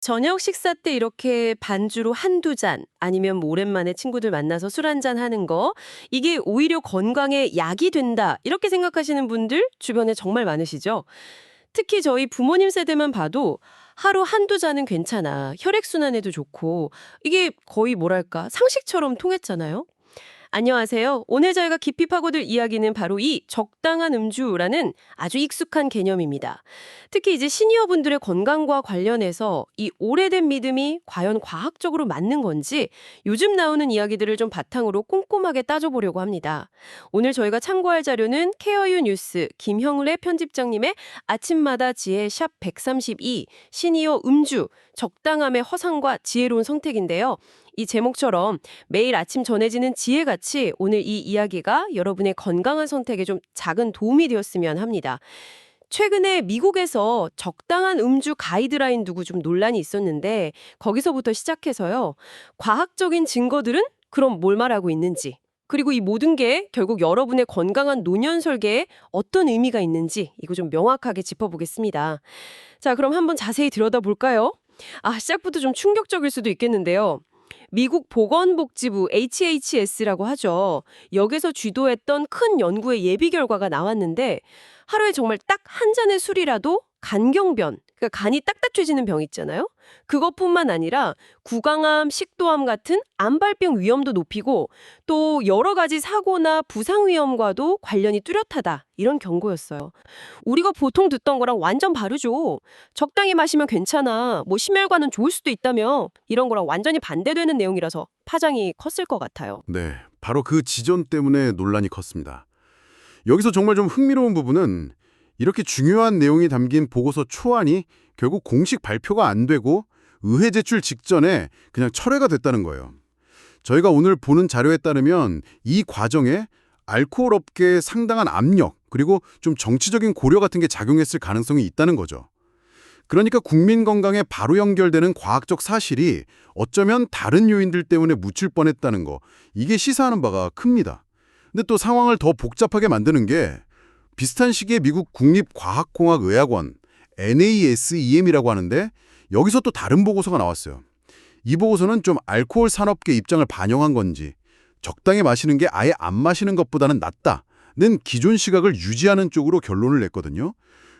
저녁 식사 때 이렇게 반주로 한두 잔 아니면 뭐 오랜만에 친구들 만나서 술 한잔 하는 거 이게 오히려 건강에 약이 된다 이렇게 생각하시는 분들 주변에 정말 많으시죠? 특히 저희 부모님 세대만 봐도 하루 한두 잔은 괜찮아. 혈액순환에도 좋고 이게 거의 뭐랄까 상식처럼 통했잖아요. 안녕하세요. 오늘 저희가 깊이 파고들 이야기는 바로 이 적당한 음주라는 아주 익숙한 개념입니다. 특히 이제 시니어분들의 건강과 관련해서 이 오래된 믿음이 과연 과학적으로 맞는 건지 요즘 나오는 이야기들을 좀 바탕으로 꼼꼼하게 따져보려고 합니다. 오늘 저희가 참고할 자료는 케어유 뉴스 김형래 편집장님의 아침마다 지혜 샵 132 시니어 음주 적당함의 허상과 지혜로운 선택인데요. 이 제목처럼 매일 아침 전해지는 지혜같이 오늘 이 이야기가 여러분의 건강한 선택에 좀 작은 도움이 되었으면 합니다. 최근에 미국에서 적당한 음주 가이드라인 두고 좀 논란이 있었는데 거기서부터 시작해서요. 과학적인 증거들은 그럼 뭘 말하고 있는지 그리고 이 모든 게 결국 여러분의 건강한 노년 설계에 어떤 의미가 있는지 이거 좀 명확하게 짚어보겠습니다. 자, 그럼 한번 자세히 들여다볼까요? 시작부터 좀 충격적일 수도 있겠는데요. 미국 보건복지부 HHS라고 하죠. 여기서 주도했던 큰 연구의 예비 결과가 나왔는데 하루에 정말 딱 한 잔의 술이라도 간경변, 그러니까 간이 딱딱해지는 병 있잖아요. 그것뿐만 아니라 구강암, 식도암 같은 암발병 위험도 높이고 또 여러 가지 사고나 부상 위험과도 관련이 뚜렷하다. 이런 경고였어요. 우리가 보통 듣던 거랑 완전 다르죠. 적당히 마시면 괜찮아. 뭐 심혈관은 좋을 수도 있다며. 이런 거랑 완전히 반대되는 내용이라서 파장이 컸을 것 같아요. 네, 바로 그 지전 때문에 논란이 컸습니다. 여기서 정말 좀 흥미로운 부분은 이렇게 중요한 내용이 담긴 보고서 초안이 결국 공식 발표가 안 되고 의회 제출 직전에 그냥 철회가 됐다는 거예요. 저희가 오늘 보는 자료에 따르면 이 과정에 알코올 업계의 상당한 압력 그리고 좀 정치적인 고려 같은 게 작용했을 가능성이 있다는 거죠. 그러니까 국민 건강에 바로 연결되는 과학적 사실이 어쩌면 다른 요인들 때문에 묻힐 뻔했다는 거, 이게 시사하는 바가 큽니다. 근데 또 상황을 더 복잡하게 만드는 게 비슷한 시기에 미국 국립과학공학의학원 NASEM이라고 하는데 여기서 또 다른 보고서가 나왔어요. 이 보고서는 좀 알코올 산업계 입장을 반영한 건지 적당히 마시는 게 아예 안 마시는 것보다는 낫다는 기존 시각을 유지하는 쪽으로 결론을 냈거든요.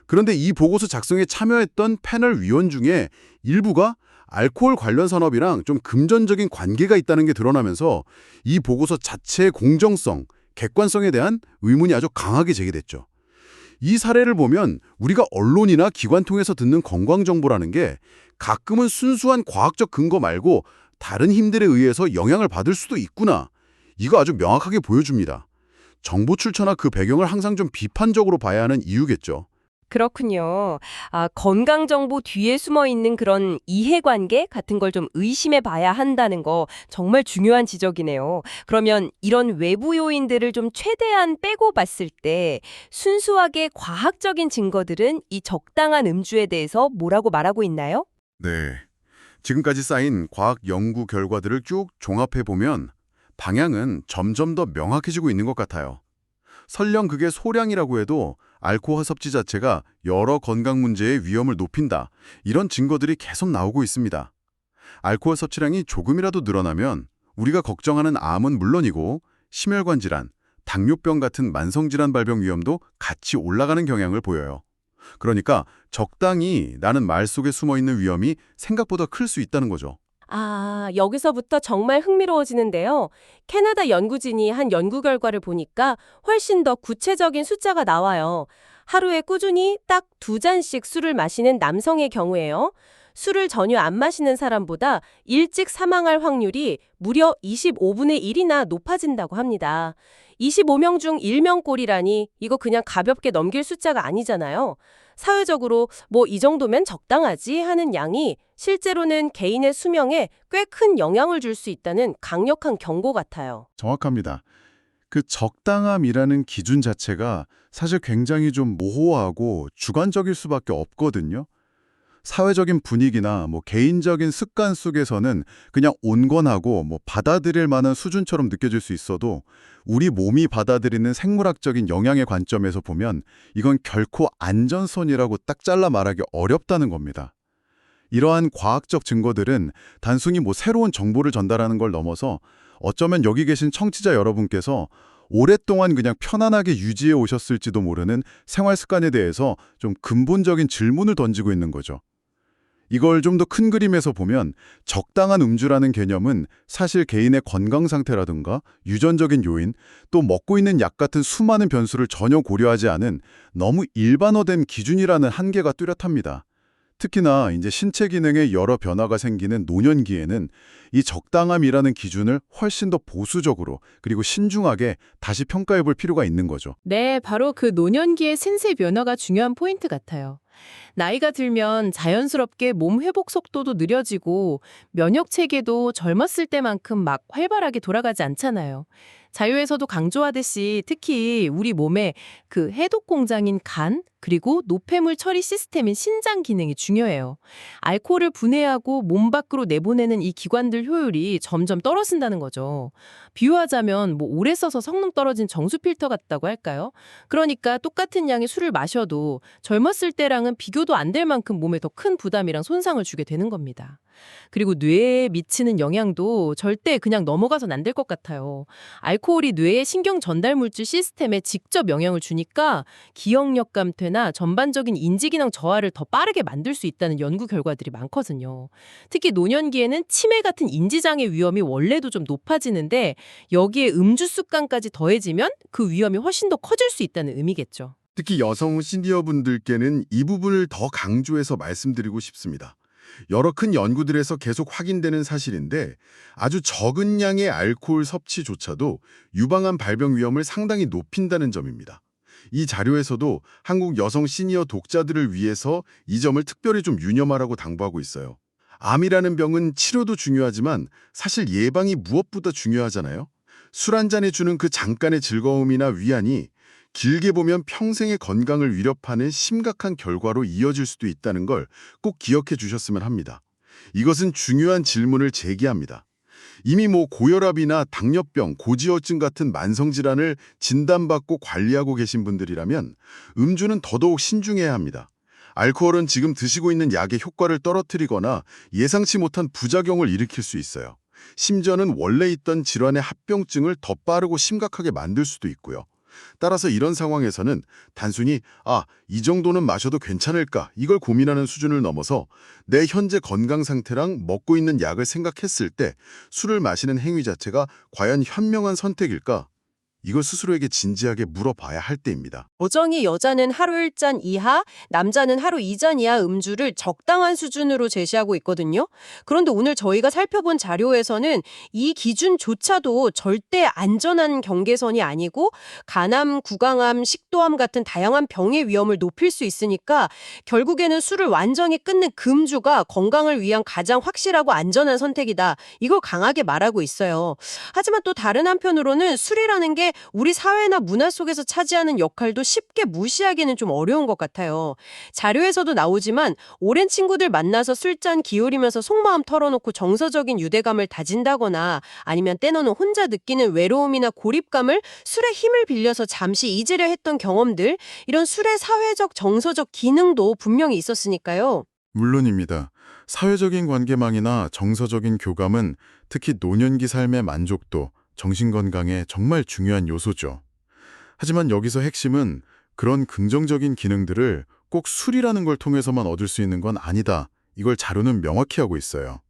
그런데 이 보고서 작성에 참여했던 패널 위원 중에 일부가 알코올 관련 산업이랑 좀 금전적인 관계가 있다는 게 드러나면서 이 보고서 자체의 공정성, 객관성에 대한 의문이 아주 강하게 제기됐죠. 이 사례를 보면 우리가 언론이나 기관 통해서 듣는 건강 정보라는 게 가끔은 순수한 과학적 근거 말고 다른 힘들에 의해서 영향을 받을 수도 있구나. 이거 아주 명확하게 보여줍니다. 정보 출처나 그 배경을 항상 좀 비판적으로 봐야 하는 이유겠죠. 그렇군요. 건강 정보 뒤에 숨어 있는 그런 이해관계 같은 걸 좀 의심해 봐야 한다는 거 정말 중요한 지적이네요. 그러면 이런 외부 요인들을 좀 최대한 빼고 봤을 때 순수하게 과학적인 증거들은 이 적당한 음주에 대해서 뭐라고 말하고 있나요? 네. 지금까지 쌓인 과학 연구 결과들을 쭉 종합해 보면 방향은 점점 더 명확해지고 있는 것 같아요. 설령 그게 소량이라고 해도 알코올 섭취 자체가 여러 건강 문제의 위험을 높인다. 이런 증거들이 계속 나오고 있습니다. 알코올 섭취량이 조금이라도 늘어나면 우리가 걱정하는 암은 물론이고 심혈관 질환, 당뇨병 같은 만성질환 발병 위험도 같이 올라가는 경향을 보여요. 그러니까 적당히 라는 말 속에 숨어 있는 위험이 생각보다 클 수 있다는 거죠. 여기서부터 정말 흥미로워지는데요. 캐나다 연구진이 한 연구 결과를 보니까 훨씬 더 구체적인 숫자가 나와요. 하루에 꾸준히 딱 2잔씩 술을 마시는 남성의 경우에요. 술을 전혀 안 마시는 사람보다 일찍 사망할 확률이 무려 25분의 1이나 높아진다고 합니다. 25명 중 1명꼴이라니 이거 그냥 가볍게 넘길 숫자가 아니잖아요. 사회적으로 뭐 이 정도면 적당하지 하는 양이 실제로는 개인의 수명에 꽤 큰 영향을 줄 수 있다는 강력한 경고 같아요. 정확합니다. 그 적당함이라는 기준 자체가 사실 굉장히 좀 모호하고 주관적일 수밖에 없거든요. 사회적인 분위기나 개인적인 습관 속에서는 그냥 온건하고 받아들일 만한 수준처럼 느껴질 수 있어도 우리 몸이 받아들이는 생물학적인 영향의 관점에서 보면 이건 결코 안전선이라고 딱 잘라 말하기 어렵다는 겁니다. 이러한 과학적 증거들은 단순히 새로운 정보를 전달하는 걸 넘어서 어쩌면 여기 계신 청취자 여러분께서 오랫동안 그냥 편안하게 유지해 오셨을지도 모르는 생활 습관에 대해서 좀 근본적인 질문을 던지고 있는 거죠. 이걸 좀 더 큰 그림에서 보면 적당한 음주라는 개념은 사실 개인의 건강 상태라든가 유전적인 요인, 또 먹고 있는 약 같은 수많은 변수를 전혀 고려하지 않은 너무 일반화된 기준이라는 한계가 뚜렷합니다. 특히나 이제 신체 기능에 여러 변화가 생기는 노년기에는 이 적당함이라는 기준을 훨씬 더 보수적으로 그리고 신중하게 다시 평가해 볼 필요가 있는 거죠. 네, 바로 그 노년기의 생세 변화가 중요한 포인트 같아요. 나이가 들면 자연스럽게 몸 회복 속도도 느려지고 면역 체계도 젊었을 때만큼 막 활발하게 돌아가지 않잖아요. 자료에서도 강조하듯이 특히 우리 몸에 그 해독 공장인 간, 그리고 노폐물 처리 시스템인 신장 기능이 중요해요. 알코올을 분해하고 몸 밖으로 내보내는 이 기관들 효율이 점점 떨어진다는 거죠. 비유하자면 오래 써서 성능 떨어진 정수 필터 같다고 할까요? 그러니까 똑같은 양의 술을 마셔도 젊었을 때랑은 비교도 안 될 만큼 몸에 더 큰 부담이랑 손상을 주게 되는 겁니다. 그리고 뇌에 미치는 영향도 절대 그냥 넘어가선 안 될 것 같아요. 알코올이 뇌의 신경 전달 물질 시스템에 직접 영향을 주니까 기억력 감퇴나 전반적인 인지기능 저하를 더 빠르게 만들 수 있다는 연구 결과들이 많거든요. 특히 노년기에는 치매 같은 인지장애 위험이 원래도 좀 높아지는데 여기에 음주 습관까지 더해지면 그 위험이 훨씬 더 커질 수 있다는 의미겠죠. 특히 여성 시니어분들께는 이 부분을 더 강조해서 말씀드리고 싶습니다. 여러 큰 연구들에서 계속 확인되는 사실인데 아주 적은 양의 알코올 섭취조차도 유방암 발병 위험을 상당히 높인다는 점입니다. 이 자료에서도 한국 여성 시니어 독자들을 위해서 이 점을 특별히 좀 유념하라고 당부하고 있어요. 암이라는 병은 치료도 중요하지만 사실 예방이 무엇보다 중요하잖아요. 술 한 잔에 주는 그 잠깐의 즐거움이나 위안이 길게 보면 평생의 건강을 위협하는 심각한 결과로 이어질 수도 있다는 걸 꼭 기억해 주셨으면 합니다. 이것은 중요한 질문을 제기합니다. 이미 고혈압이나 당뇨병, 고지혈증 같은 만성질환을 진단받고 관리하고 계신 분들이라면 음주는 더더욱 신중해야 합니다. 알코올은 지금 드시고 있는 약의 효과를 떨어뜨리거나 예상치 못한 부작용을 일으킬 수 있어요. 심지어는 원래 있던 질환의 합병증을 더 빠르고 심각하게 만들 수도 있고요. 따라서 이런 상황에서는 단순히 이 정도는 마셔도 괜찮을까 이걸 고민하는 수준을 넘어서 내 현재 건강 상태랑 먹고 있는 약을 생각했을 때 술을 마시는 행위 자체가 과연 현명한 선택일까? 이걸 스스로에게 진지하게 물어봐야 할 때입니다. 여전히 여자는 하루 1잔 이하, 남자는 하루 2잔 이하 음주를 적당한 수준으로 제시하고 있거든요. 그런데 오늘 저희가 살펴본 자료에서는 이 기준조차도 절대 안전한 경계선이 아니고 간암, 구강암, 식도암 같은 다양한 병의 위험을 높일 수 있으니까 결국에는 술을 완전히 끊는 금주가 건강을 위한 가장 확실하고 안전한 선택이다. 이걸 강하게 말하고 있어요. 하지만 또 다른 한편으로는 술이라는 게 우리 사회나 문화 속에서 차지하는 역할도 쉽게 무시하기는 좀 어려운 것 같아요. 자료에서도 나오지만 오랜 친구들 만나서 술잔 기울이면서 속마음 털어놓고 정서적인 유대감을 다진다거나 아니면 때로는 혼자 느끼는 외로움이나 고립감을 술의 힘을 빌려서 잠시 잊으려 했던 경험들, 이런 술의 사회적, 정서적 기능도 분명히 있었으니까요. 물론입니다. 사회적인 관계망이나 정서적인 교감은 특히 노년기 삶의 만족도, 정신건강에 정말 중요한 요소죠. 하지만 여기서 핵심은 그런 긍정적인 기능들을 꼭 술이라는 걸 통해서만 얻을 수 있는 건 아니다. 이걸 자료는 명확히 하고 있어요.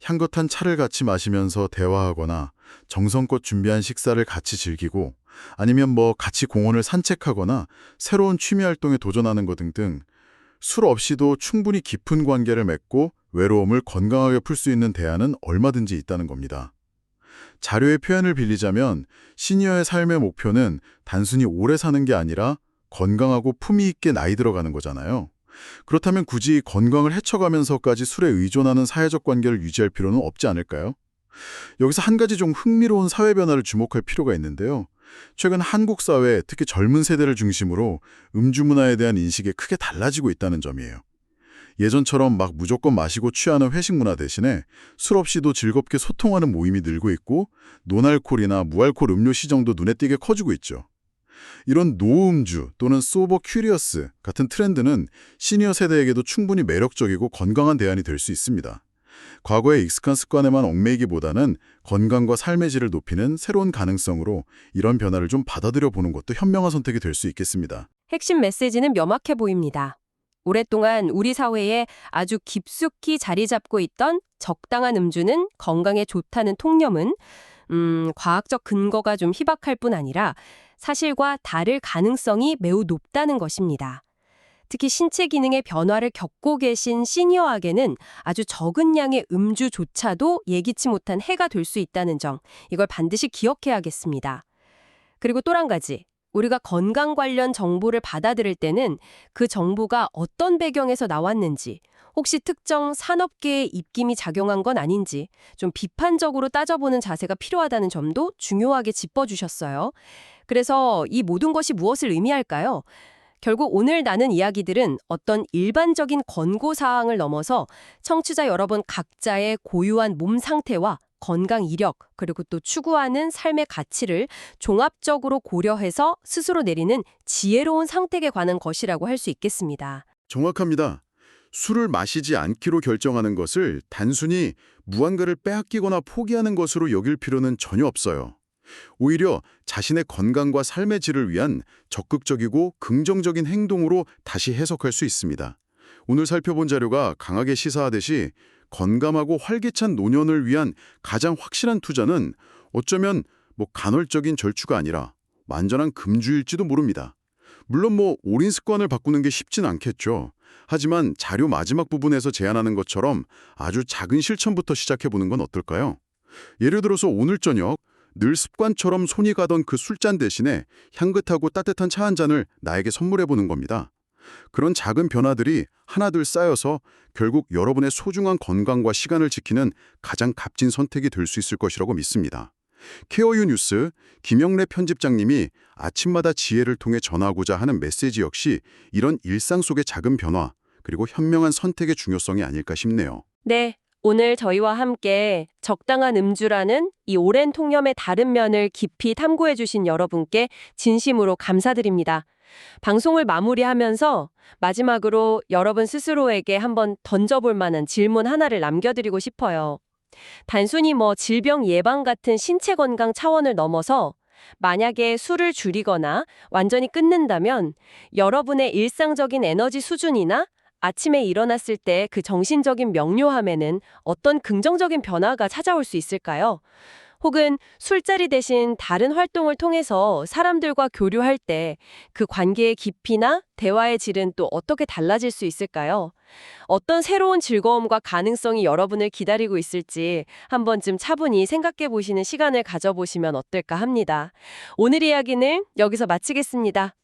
향긋한 차를 같이 마시면서 대화하거나 정성껏 준비한 식사를 같이 즐기고 아니면 같이 공원을 산책하거나 새로운 취미 활동에 도전하는 것 등등 술 없이도 충분히 깊은 관계를 맺고 외로움을 건강하게 풀 수 있는 대안은 얼마든지 있다는 겁니다. 자료의 표현을 빌리자면 시니어의 삶의 목표는 단순히 오래 사는 게 아니라 건강하고 품위 있게 나이 들어가는 거잖아요. 그렇다면 굳이 건강을 해쳐가면서까지 술에 의존하는 사회적 관계를 유지할 필요는 없지 않을까요? 여기서 한 가지 좀 흥미로운 사회 변화를 주목할 필요가 있는데요. 최근 한국 사회, 특히 젊은 세대를 중심으로 음주 문화에 대한 인식이 크게 달라지고 있다는 점이에요. 예전처럼 무조건 마시고 취하는 회식 문화 대신에 술 없이도 즐겁게 소통하는 모임이 늘고 있고 노날콜이나 무알콜 음료 시장도 눈에 띄게 커지고 있죠. 이런 노음주 또는 소버 큐리어스 같은 트렌드는 시니어 세대에게도 충분히 매력적이고 건강한 대안이 될 수 있습니다. 과거의 익숙한 습관에만 얽매이기보다는 건강과 삶의 질을 높이는 새로운 가능성으로 이런 변화를 좀 받아들여 보는 것도 현명한 선택이 될 수 있겠습니다. 핵심 메시지는 명확해 보입니다. 오랫동안 우리 사회에 아주 깊숙이 자리 잡고 있던 적당한 음주는 건강에 좋다는 통념은 과학적 근거가 좀 희박할 뿐 아니라 사실과 다를 가능성이 매우 높다는 것입니다. 특히 신체 기능의 변화를 겪고 계신 시니어에게는 아주 적은 양의 음주조차도 예기치 못한 해가 될 수 있다는 점, 이걸 반드시 기억해야겠습니다. 그리고 또 한 가지, 우리가 건강 관련 정보를 받아들일 때는 그 정보가 어떤 배경에서 나왔는지, 혹시 특정 산업계의 입김이 작용한 건 아닌지 좀 비판적으로 따져보는 자세가 필요하다는 점도 중요하게 짚어주셨어요. 그래서 이 모든 것이 무엇을 의미할까요? 결국 오늘 나눈 이야기들은 어떤 일반적인 권고사항을 넘어서 청취자 여러분 각자의 고유한 몸 상태와 건강 이력, 그리고 또 추구하는 삶의 가치를 종합적으로 고려해서 스스로 내리는 지혜로운 선택에 관한 것이라고 할 수 있겠습니다. 정확합니다. 술을 마시지 않기로 결정하는 것을 단순히 무언가를 빼앗기거나 포기하는 것으로 여길 필요는 전혀 없어요. 오히려 자신의 건강과 삶의 질을 위한 적극적이고 긍정적인 행동으로 다시 해석할 수 있습니다. 오늘 살펴본 자료가 강하게 시사하듯이 건강하고 활기찬 노년을 위한 가장 확실한 투자는 어쩌면 간헐적인 절주가 아니라 완전한 금주일지도 모릅니다. 물론 올인 습관을 바꾸는 게 쉽진 않겠죠. 하지만 자료 마지막 부분에서 제안하는 것처럼 아주 작은 실천부터 시작해보는 건 어떨까요? 예를 들어서 오늘 저녁 늘 습관처럼 손이 가던 그 술잔 대신에 향긋하고 따뜻한 차 한 잔을 나에게 선물해보는 겁니다. 그런 작은 변화들이 하나둘 쌓여서 결국 여러분의 소중한 건강과 시간을 지키는 가장 값진 선택이 될 수 있을 것이라고 믿습니다. 케어유 뉴스 김영래 편집장님이 아침마다 지혜를 통해 전하고자 하는 메시지 역시 이런 일상 속의 작은 변화 그리고 현명한 선택의 중요성이 아닐까 싶네요. 네, 오늘 저희와 함께 적당한 음주라는 이 오랜 통념의 다른 면을 깊이 탐구해 주신 여러분께 진심으로 감사드립니다. 방송을 마무리하면서 마지막으로 여러분 스스로에게 한번 던져볼 만한 질문 하나를 남겨드리고 싶어요. 단순히 질병 예방 같은 신체 건강 차원을 넘어서 만약에 술을 줄이거나 완전히 끊는다면 여러분의 일상적인 에너지 수준이나 아침에 일어났을 때 그 정신적인 명료함에는 어떤 긍정적인 변화가 찾아올 수 있을까요? 혹은 술자리 대신 다른 활동을 통해서 사람들과 교류할 때 그 관계의 깊이나 대화의 질은 또 어떻게 달라질 수 있을까요? 어떤 새로운 즐거움과 가능성이 여러분을 기다리고 있을지 한 번쯤 차분히 생각해 보시는 시간을 가져보시면 어떨까 합니다. 오늘 이야기는 여기서 마치겠습니다.